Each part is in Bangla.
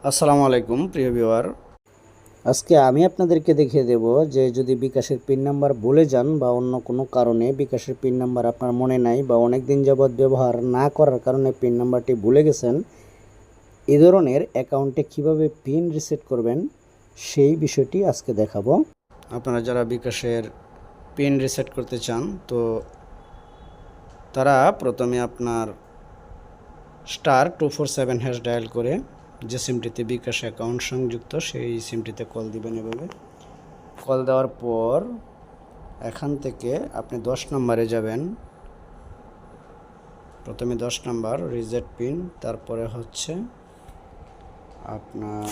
আসসালামু আলাইকুম প্রিয় ভিউয়ার। আজকে আমি আপনাদেরকে দেখিয়ে দেব যে যদি বিকাশের পিন নাম্বার ভুলে যান বা অন্য কোনো কারণে বিকাশের পিন নাম্বার আপনার মনে নাই বা অনেক দিন যাবৎ ব্যবহার না করার কারণে পিন নাম্বারটি ভুলে গেছেন, এই ধরনের অ্যাকাউন্টে কিভাবে পিন রিসেট করবেন সেই বিষয়টি আজকে দেখাবো। আপনারা যারা বিকাশের পিন রিসেট করতে চান তো তারা প্রথমে আপনার *247# ডায়াল করে যে সিমটিতে বিকাশ অ্যাকাউন্ট সংযুক্ত সেই সিমটিতে কল দিবেন। এভাবে কল দেওয়ার পর এখান থেকে আপনি 10 নম্বরে যাবেন। প্রথমে 10 নম্বর রিসেট পিন, তারপরে হচ্ছে আপনার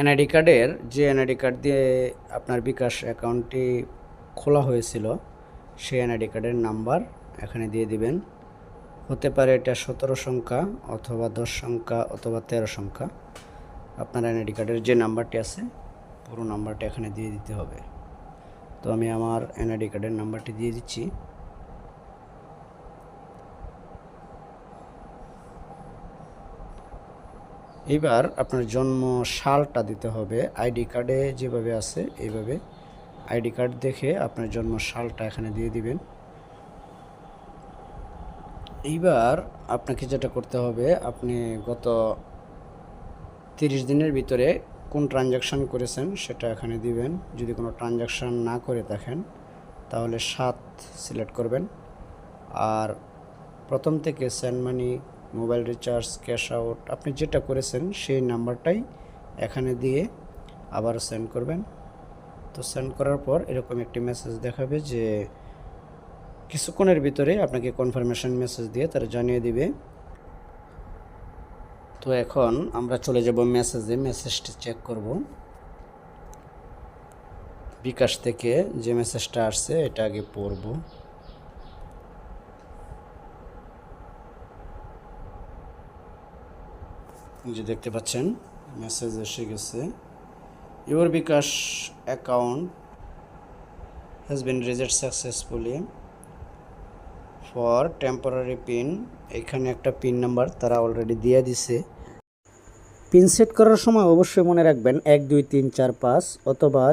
এনআইডি কার্ডের যে এনআইডি কার্ড দিয়ে আপনার বিকাশ অ্যাকাউন্টটি খোলা হয়েছিল সেই এনআইডি কার্ডের নাম্বার এখানে দিয়ে দিবেন। হতে পারে এটা 17 সংখ্যা অথবা 10 সংখ্যা অথবা 13 সংখ্যা। আপনার এনআইডি কার্ডের যে নাম্বারটি আছে পুরো নাম্বারটা এখানে দিয়ে দিতে হবে। তো আমি আমার এনআইডি কার্ডের নাম্বারটি দিয়ে দিচ্ছি। এবার আপনার জন্ম সালটা দিতে হবে। আইডি কার্ডে যেভাবে আছে এইভাবে আইডি কার্ড দেখে আপনার জন্ম সালটা এখানে দিয়ে দিবেন। এইবার আপনাকে যেটা করতে হবে, আপনি গত 30 দিনের ভিতরে কোন ট্রানজ্যাকশান করেছেন সেটা এখানে দিবেন। যদি কোনো ট্রানজ্যাকশান না করে থাকেন তাহলে 7 সিলেক্ট করবেন। আর প্রথম থেকে send money, mobile recharge, cash out আপনি যেটা করেছেন সেই নাম্বারটাই এখানে দিয়ে আবার সেন্ড করবেন। তো সেন্ড করার পর এরকম একটি মেসেজ দেখাবে যে কিছুক্ষণের ভিতরে আপনাকে কনফার্মেশন মেসেজ দিয়ে তারা জানিয়ে দিবে। তো এখন আমরা চলে যাব মেসেজে, মেসেজটি চেক করব। বিকাশ থেকে যে মেসেজটা আসছে এটা আগে পড়ব। যে দেখতে পাচ্ছেন মেসেজ এসে গেছে, your bKash account has been reset successfully for temporary pin. এখানে একটা পিন নাম্বার তারা অলরেডি দিয়ে দিছে। পিন সেট করার সময় অবশ্যই মনে রাখবেন 1 2 3 4 5 অথবা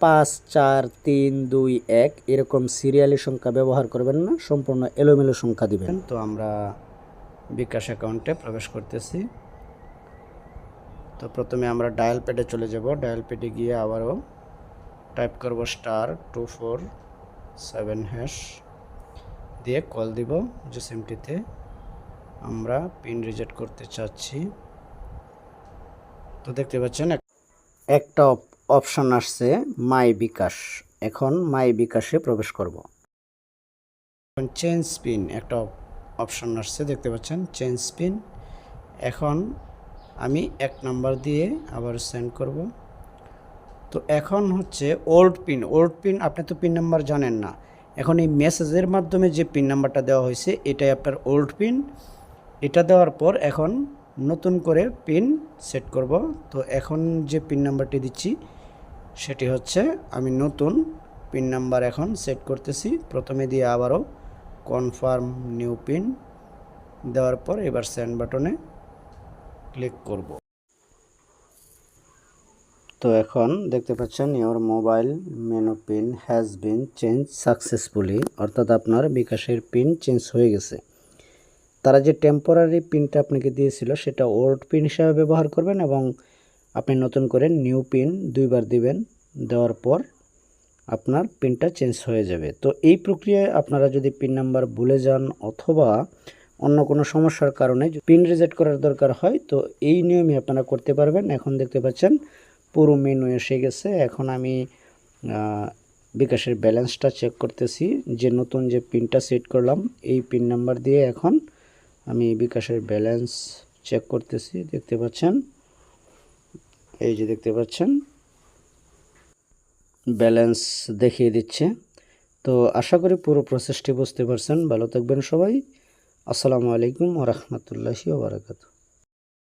5 4 3 2 1 এরকম সিরিয়ালি সংখ্যা ব্যবহার করবেন না, সম্পূর্ণ এলোমেলো সংখ্যা দিবেন। তো আমরা বিকাশ অ্যাকাউন্টে প্রবেশ করতেছি। তো প্রথমে আমরা ডায়াল প্যাডে চলে যাব। ডায়াল প্যাডে গিয়ে আবারও টাইপ করব *247# দিয়ে কল দিব যে সিমটিতে আমরা পিন রিসেট করতে চাচ্ছি। তো দেখতে পাচ্ছেন একটা অপশন আসছে মাই বিকাশ। এখন মাই বিকাশে প্রবেশ করব। এখন চেঞ্জ পিন একটা অপশন আসছে, দেখতে পাচ্ছেন চেঞ্জ পিন। এখন আমি 1 নাম্বার দিয়ে আবার সেন্ড করব। তো এখন হচ্ছে ওল্ড পিন আপনি তো পিন নাম্বার জানেন না। এখন এই মেসেজের মাধ্যমে যে পিন নাম্বারটা দেওয়া হয়েছে এটাই আপনার ওল্ড পিন। এটা দেওয়ার পর এখন নতুন করে পিন সেট করব। তো এখন যে পিন নাম্বারটি দিচ্ছি সেটি হচ্ছে, আমি নতুন পিন নাম্বার এখন সেট করতেছি। প্রথমে দিয়ে আবারও কনফার্ম নিউ পিন দেওয়ার পর এবার সেন্ড বাটনে ক্লিক করব। তো এখন দেখতে পাচ্ছেন your mobile menu pin has been change successfully, অর্থাৎ আপনার বিকাশের পিন চেঞ্জ হয়ে গেছে। তারা যে টেম্পোরারি পিনটা আপনাকে দিয়েছিল সেটা ওল্ড পিন হিসাবে ব্যবহার করবেন এবং আপনি নতুন করে নিউ পিন 2 বার দিবেন। দেওয়ার পর আপনার পিনটা চেঞ্জ হয়ে যাবে। তো এই প্রক্রিয়ায় আপনারা যদি পিন নাম্বার ভুলে যান অথবা অন্য কোনো সমস্যার কারণে পিন রিসেট করার দরকার হয় তো এই নিয়মে আপনারা করতে পারবেন। এখন দেখতে পাচ্ছেন পুরো মেনু এসে গেছে। এখন আমি বিকাশের ব্যালেন্সটা চেক করতেছি। যে নতুন যে পিনটা সেট করলাম এই পিন নাম্বার দিয়ে এখন আমি বিকাশের ব্যালেন্স চেক করতেছি। দেখতে পাচ্ছেন, এই যে দেখতে পাচ্ছেন ব্যালেন্স দেখিয়ে দিচ্ছে। তো আশা করি পুরো প্রসেসটি বুঝতে পারছেন। ভালো থাকবেন সবাই। আসসালামু আলাইকুম ওয়া রাহমাতুল্লাহি ওয়া বারাকাতুহু।